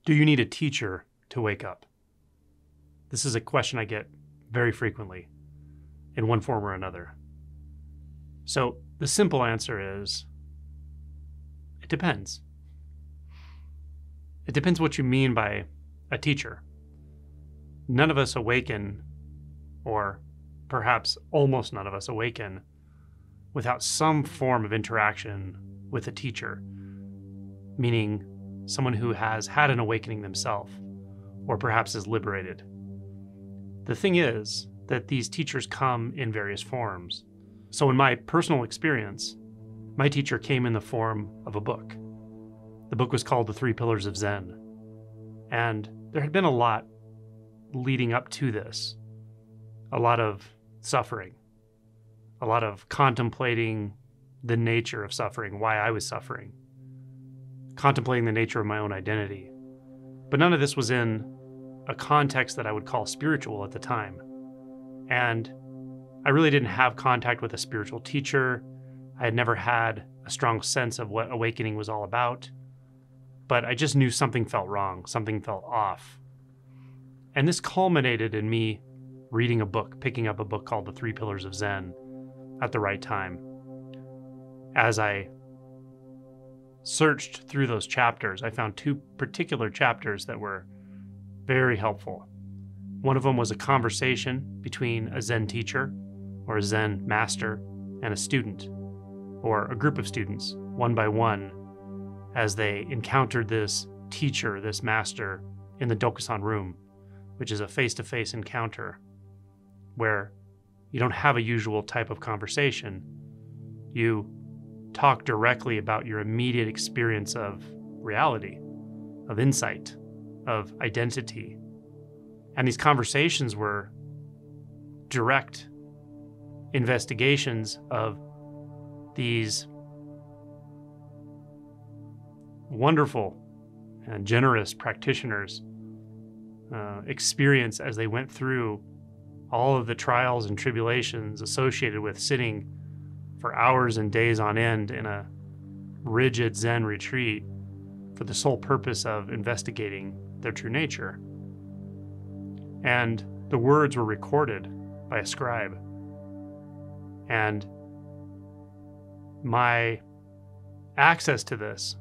Do you need a teacher to wake up? This is a question I get very frequently in one form or another. So the simple answer is, it depends. It depends what you mean by a teacher. None of us awaken, or perhaps almost none of us awaken, without some form of interaction with a teacher, meaning someone who has had an awakening themselves, or perhaps is liberated. The thing is that these teachers come in various forms. So in my personal experience, my teacher came in the form of a book. The book was called The 3 Pillars of Zen. And there had been a lot leading up to this. A lot of suffering. A lot of contemplating the nature of suffering, why I was suffering. Contemplating the nature of my own identity. But none of this was in a context that I would call spiritual at the time. And I really didn't have contact with a spiritual teacher. I had never had a strong sense of what awakening was all about. But I just knew something felt wrong, something felt off. And this culminated in me reading a book, picking up a book called The 3 Pillars of Zen at the right time. As I searched through those chapters, I found 2 particular chapters that were very helpful. One of them was a conversation between a Zen teacher or a Zen master and a student, or a group of students, one by one, as they encountered this teacher, this master, in the Dokusan room, which is a face-to-face encounter where you don't have a usual type of conversation. You talk directly about your immediate experience of reality, of insight, of identity. And these conversations were direct investigations of these wonderful and generous practitioners' experience as they went through all of the trials and tribulations associated with sitting for hours and days on end in a rigid Zen retreat for the sole purpose of investigating their true nature. And the words were recorded by a scribe. And my access to this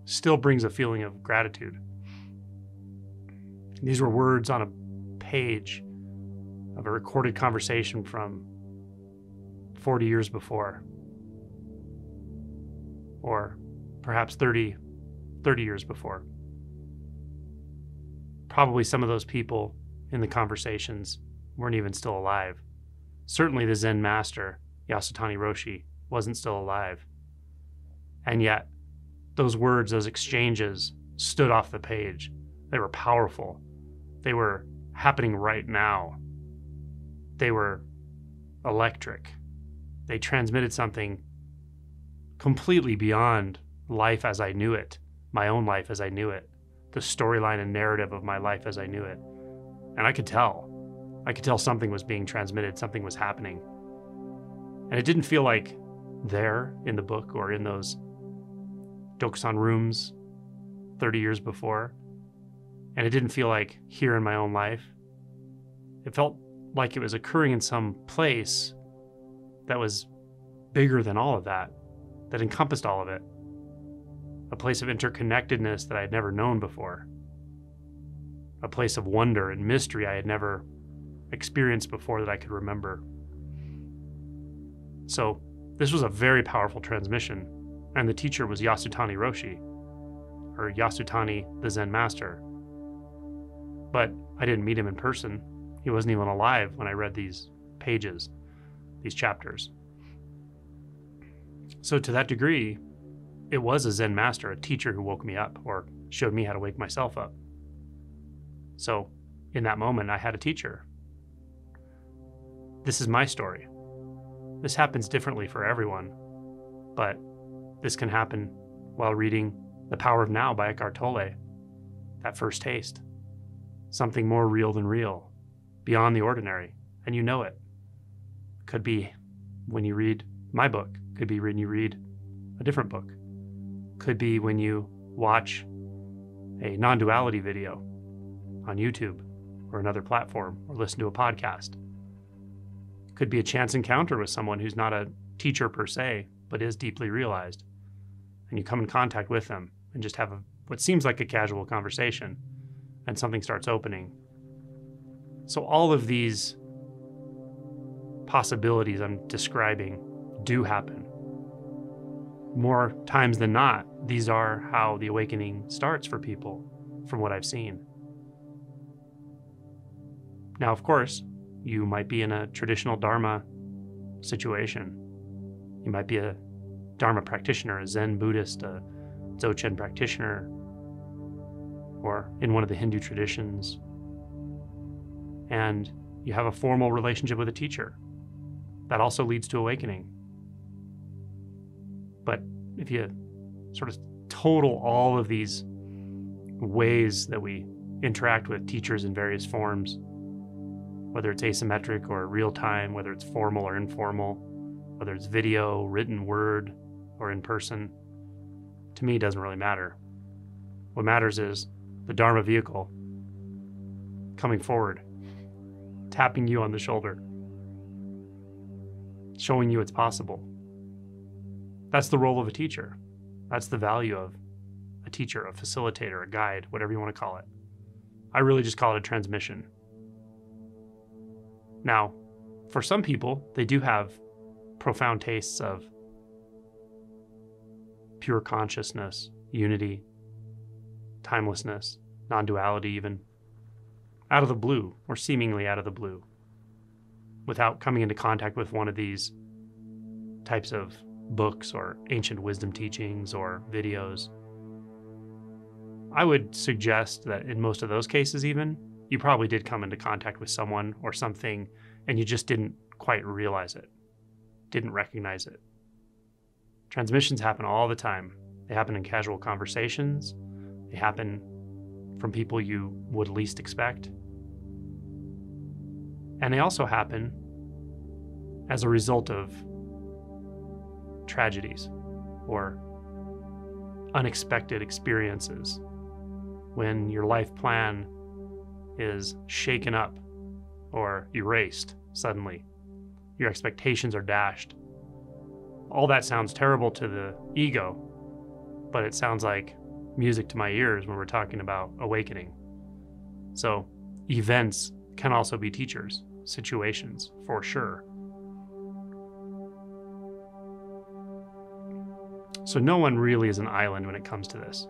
still brings a feeling of gratitude. These were words on a page of a recorded conversation from 40 years before, or perhaps 30 years before. Probably some of those people in the conversations weren't even still alive. Certainly the Zen master, Yasutani Roshi, wasn't still alive. And yet, those words, those exchanges stood off the page. They were powerful. They were happening right now. They were electric. They transmitted something completely beyond life as I knew it, my own life as I knew it, the storyline and narrative of my life as I knew it. And I could tell something was being transmitted, something was happening. And it didn't feel like there in the book or in those Dokusan rooms 30 years before. And it didn't feel like here in my own life. It felt like it was occurring in some place that was bigger than all of that, that encompassed all of it. A place of interconnectedness that I had never known before. A place of wonder and mystery I had never experienced before that I could remember. So this was a very powerful transmission, and the teacher was Yasutani Roshi, or Yasutani the Zen master. But I didn't meet him in person. He wasn't even alive when I read these pages, these chapters. So to that degree, it was a Zen master, a teacher who woke me up or showed me how to wake myself up. So in that moment, I had a teacher. This is my story. This happens differently for everyone, but this can happen while reading The Power of Now by Eckhart Tolle, that first taste. Something more real than real, beyond the ordinary, and you know it. Could be when you read my book, could be when you read a different book, could be when you watch a non-duality video on YouTube or another platform, or listen to a podcast. Could be a chance encounter with someone who's not a teacher per se, but is deeply realized. And you come in contact with them and just have what seems like a casual conversation, and something starts opening. So all of these possibilities I'm describing do happen. More times than not, these are how the awakening starts for people, from what I've seen. Now, of course, you might be in a traditional Dharma situation. You might be a Dharma practitioner, a Zen Buddhist, a Dzogchen practitioner, or in one of the Hindu traditions. And you have a formal relationship with a teacher. That also leads to awakening. But if you sort of total all of these ways that we interact with teachers in various forms, whether it's asymmetric or real time, whether it's formal or informal, whether it's video, written word, or in person, to me, it doesn't really matter. What matters is the Dharma vehicle coming forward, tapping you on the shoulder, showing you it's possible. That's the role of a teacher. That's the value of a teacher, a facilitator, a guide, whatever you want to call it. I really just call it a transmission. Now, for some people, they do have profound tastes of pure consciousness, unity, timelessness, non-duality even, out of the blue, or seemingly out of the blue, without coming into contact with one of these types of books or ancient wisdom teachings or videos. I would suggest that in most of those cases even, you probably did come into contact with someone or something and you just didn't quite realize it, didn't recognize it. Transmissions happen all the time. They happen in casual conversations. They happen from people you would least expect. And they also happen as a result of tragedies or unexpected experiences, when your life plan is shaken up or erased suddenly. Your expectations are dashed. All that sounds terrible to the ego, but it sounds like music to my ears when we're talking about awakening. So events can also be teachers, situations, for sure. So no one really is an island when it comes to this.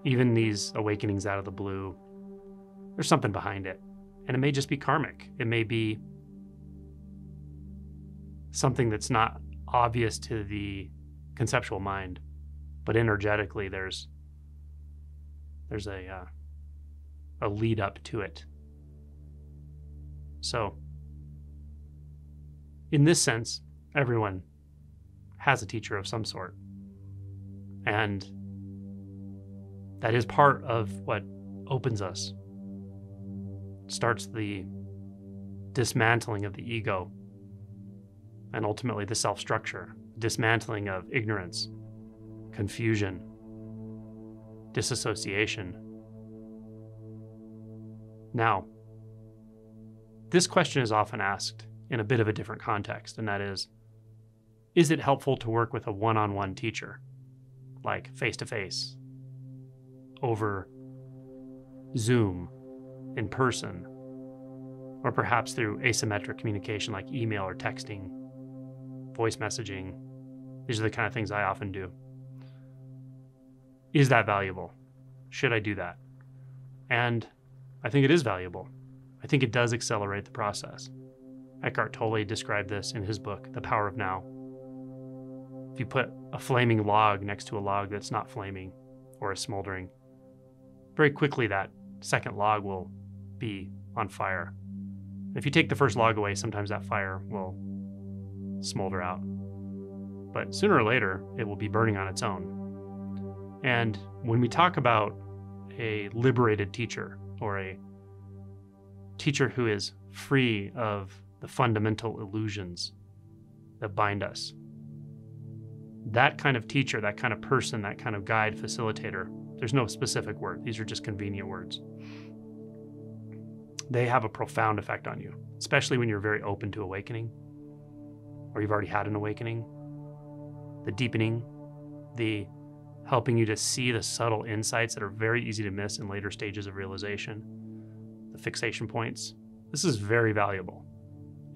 Even these awakenings out of the blue, there's something behind it. And it may just be karmic. It may be something that's not obvious to the conceptual mind, but energetically there's a lead up to it. So in this sense, everyone has a teacher of some sort. And that is part of what opens us, starts the dismantling of the ego, and ultimately the self-structure, dismantling of ignorance, confusion, disassociation. Now, this question is often asked in a bit of a different context, and that is it helpful to work with a one-on-one teacher, like face-to-face, over Zoom, in person, or perhaps through asymmetric communication like email or texting, voice messaging? These are the kind of things I often do. Is that valuable? Should I do that? And I think it is valuable. I think it does accelerate the process. Eckhart Tolle described this in his book, The Power of Now. If you put a flaming log next to a log that's not flaming or is smoldering, very quickly that second log will be on fire. If you take the first log away, sometimes that fire will smolder out. But sooner or later, it will be burning on its own. And when we talk about a liberated teacher, or a teacher who is free of the fundamental illusions that bind us, that kind of teacher, that kind of person, that kind of guide, facilitator, There's no specific word. These are just convenient words. They have a profound effect on you, especially when you're very open to awakening, or you've already had an awakening. The deepening, the helping you to see the subtle insights that are very easy to miss in later stages of realization, the fixation points. This is very valuable.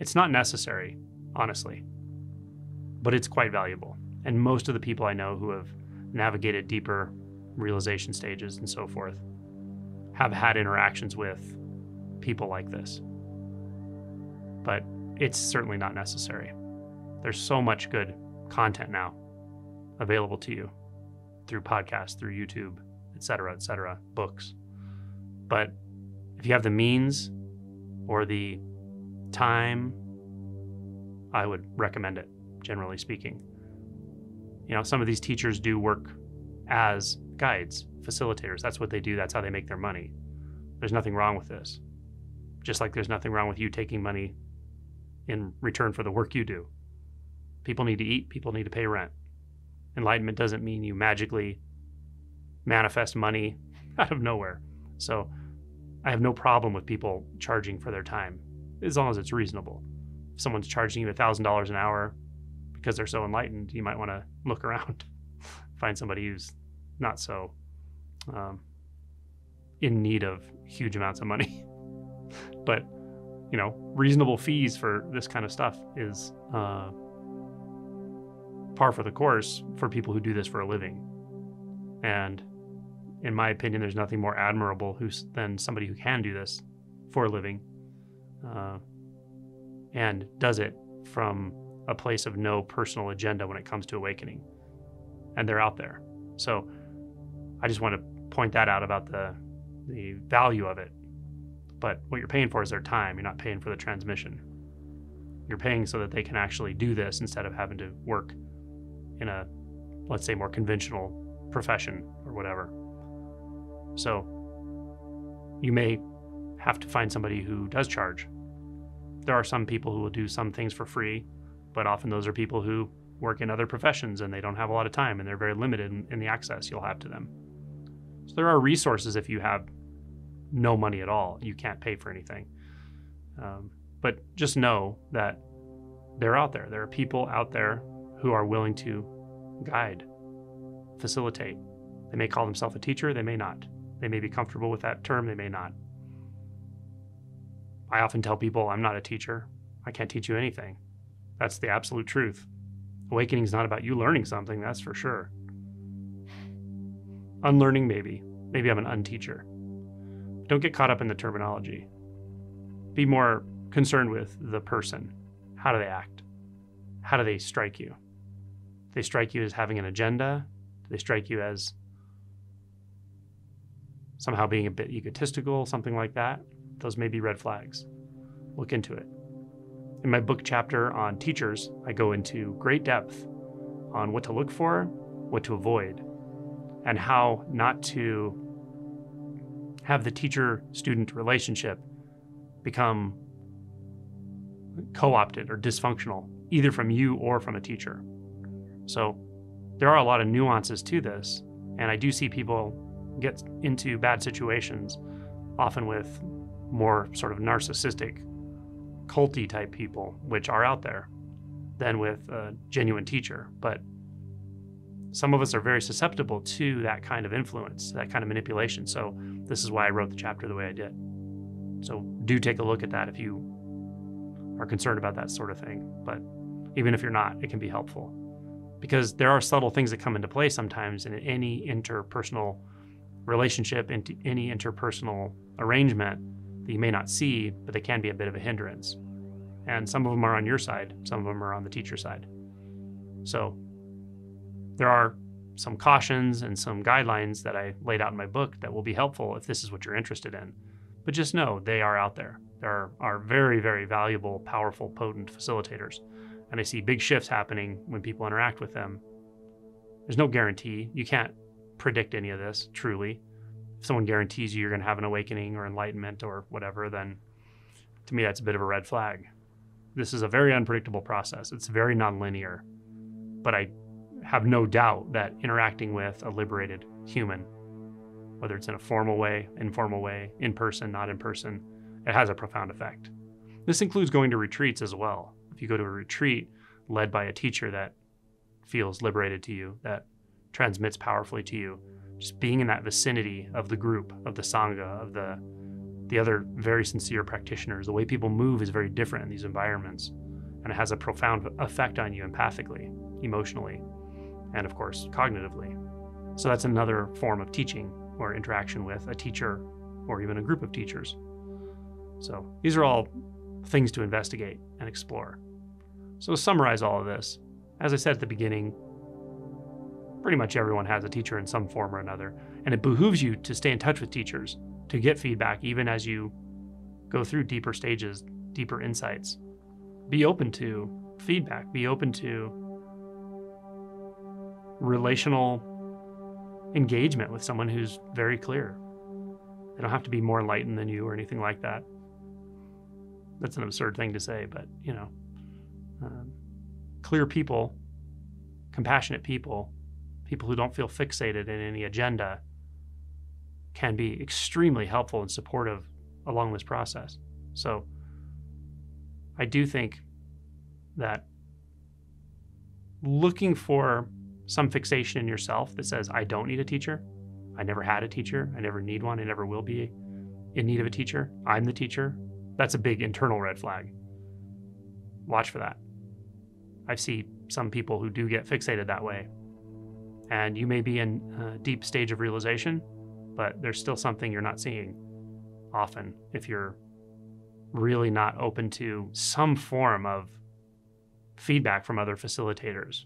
It's not necessary, honestly, but it's quite valuable. And most of the people I know who have navigated deeper realization stages and so forth have had interactions with people like this. But it's certainly not necessary. There's so much good content now available to you through podcasts, through YouTube, et cetera, books. But if you have the means or the time, I would recommend it, generally speaking. You know, some of these teachers do work as guides, facilitators. That's what they do. That's how they make their money. There's nothing wrong with this. Just like there's nothing wrong with you taking money in return for the work you do. People need to eat. People need to pay rent. Enlightenment doesn't mean you magically manifest money out of nowhere. So I have no problem with people charging for their time, as long as it's reasonable. If someone's charging you $1,000 an hour because they're so enlightened, you might want to look around, find somebody who's not so in need of huge amounts of money. But, you know, reasonable fees for this kind of stuff is par for the course for people who do this for a living. And in my opinion, there's nothing more admirable than somebody who can do this for a living and does it from a place of no personal agenda when it comes to awakening. And they're out there. So I just want to point that out about the value of it. But what you're paying for is their time. You're not paying for the transmission. You're paying so that they can actually do this instead of having to work in a, let's say, more conventional profession or whatever. So you may have to find somebody who does charge. There are some people who will do some things for free, but often those are people who work in other professions and they don't have a lot of time and they're very limited in the access you'll have to them. So there are resources if you have no money at all. You can't pay for anything. But just know that they're out there. There are people out there who are willing to guide, facilitate. They may call themselves a teacher, they may not. They may be comfortable with that term, they may not. I often tell people I'm not a teacher. I can't teach you anything. That's the absolute truth. Awakening is not about you learning something, that's for sure. Unlearning, maybe. Maybe I'm an unteacher. Don't get caught up in the terminology. Be more concerned with the person. How do they act? How do they strike you? Do they strike you as having an agenda? Do they strike you as somehow being a bit egotistical, something like that? Those may be red flags. Look into it. In my book chapter on teachers, I go into great depth on what to look for, what to avoid, and how not to have the teacher-student relationship become co-opted or dysfunctional, either from you or from a teacher. So there are a lot of nuances to this, and I do see people get into bad situations, often with more sort of narcissistic, culty type people, which are out there, than with a genuine teacher. But some of us are very susceptible to that kind of influence, that kind of manipulation. So this is why I wrote the chapter the way I did. So do take a look at that if you are concerned about that sort of thing. But even if you're not, it can be helpful. Because there are subtle things that come into play sometimes in any interpersonal relationship, in any interpersonal arrangement that you may not see, but they can be a bit of a hindrance. And some of them are on your side, some of them are on the teacher side. So there are some cautions and some guidelines that I laid out in my book that will be helpful if this is what you're interested in. But just know they are out there. There are very, very valuable, powerful, potent facilitators. And I see big shifts happening when people interact with them. There's no guarantee. You can't predict any of this, truly. If someone guarantees you're going to have an awakening or enlightenment or whatever, then to me, that's a bit of a red flag. This is a very unpredictable process. It's very nonlinear. But I have no doubt that interacting with a liberated human whether it's in a formal way, informal way, in person, not in person, it has a profound effect. This includes going to retreats as well. If you go to a retreat led by a teacher that feels liberated to you, that transmits powerfully to you, just being in that vicinity of the group, of the Sangha, of the other very sincere practitioners, the way people move is very different in these environments. And it has a profound effect on you empathically, emotionally, and of course, cognitively. So that's another form of teaching or interaction with a teacher or even a group of teachers. So these are all things to investigate and explore. So to summarize all of this, as I said at the beginning, pretty much everyone has a teacher in some form or another, and it behooves you to stay in touch with teachers, to get feedback even as you go through deeper stages, deeper insights. Be open to feedback, be open to relational engagement with someone who's very clear. They don't have to be more enlightened than you or anything like that. That's an absurd thing to say, but clear people, compassionate people, people who don't feel fixated in any agenda can be extremely helpful and supportive along this process. So I do think that looking for some fixation in yourself that says, I don't need a teacher, I never had a teacher, I never need one, I never will be in need of a teacher, I'm the teacher, that's a big internal red flag. Watch for that. I see some people who do get fixated that way. And you may be in a deep stage of realization, but there's still something you're not seeing often if you're really not open to some form of feedback from other facilitators,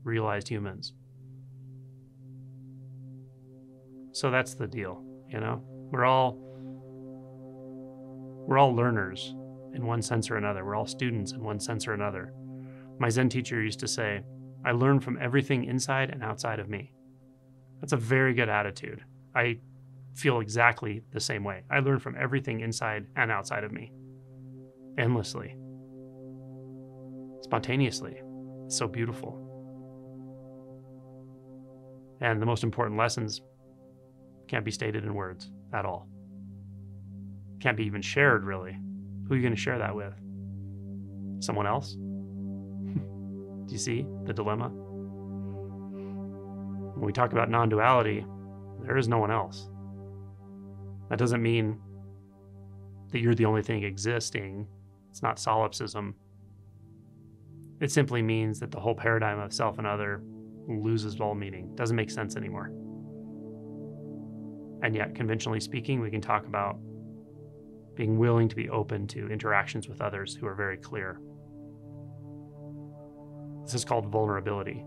realized humans. So that's the deal, We're all learners in one sense or another. We're all students in one sense or another. My Zen teacher used to say, I learn from everything inside and outside of me. That's a very good attitude. I feel exactly the same way. I learn from everything inside and outside of me, endlessly, spontaneously. It's so beautiful. And the most important lessons can't be stated in words at all. Can't be even shared, really. Who are you going to share that with? Someone else? Do you see the dilemma? When we talk about non-duality, there is no one else. That doesn't mean that you're the only thing existing. It's not solipsism. It simply means that the whole paradigm of self and other loses all meaning. Doesn't make sense anymore. And yet, conventionally speaking, we can talk about being willing to be open to interactions with others who are very clear. This is called vulnerability,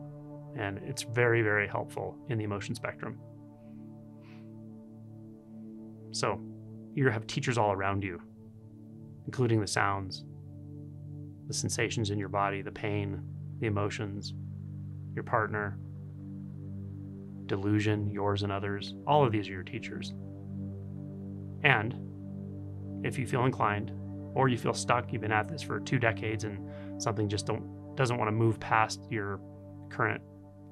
and it's very, very helpful in the emotion spectrum. So you have teachers all around you, including the sounds, the sensations in your body, the pain, the emotions, your partner, delusion, yours and others. All of these are your teachers. And if you feel inclined, or you feel stuck, you've been at this for 2 decades and something just doesn't want to move past your current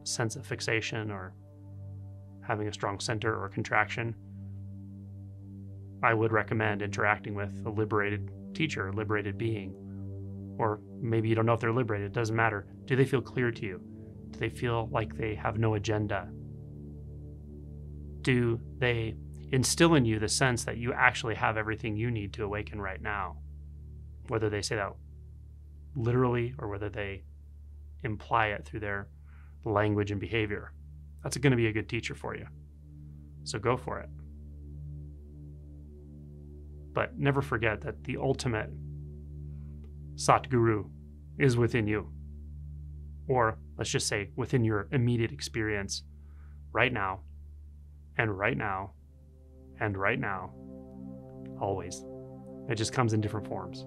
sense of fixation or having a strong center or contraction, I would recommend interacting with a liberated teacher, a liberated being. Or maybe you don't know if they're liberated, it doesn't matter. Do they feel clear to you? Do they feel like they have no agenda? Do they instill in you the sense that you actually have everything you need to awaken right now? Whether they say that literally or whether they imply it through their language and behavior. That's going to be a good teacher for you. So go for it. But never forget that the ultimate Sadhguru is within you. Or let's just say within your immediate experience right now, and right now, and right now, always. It just comes in different forms.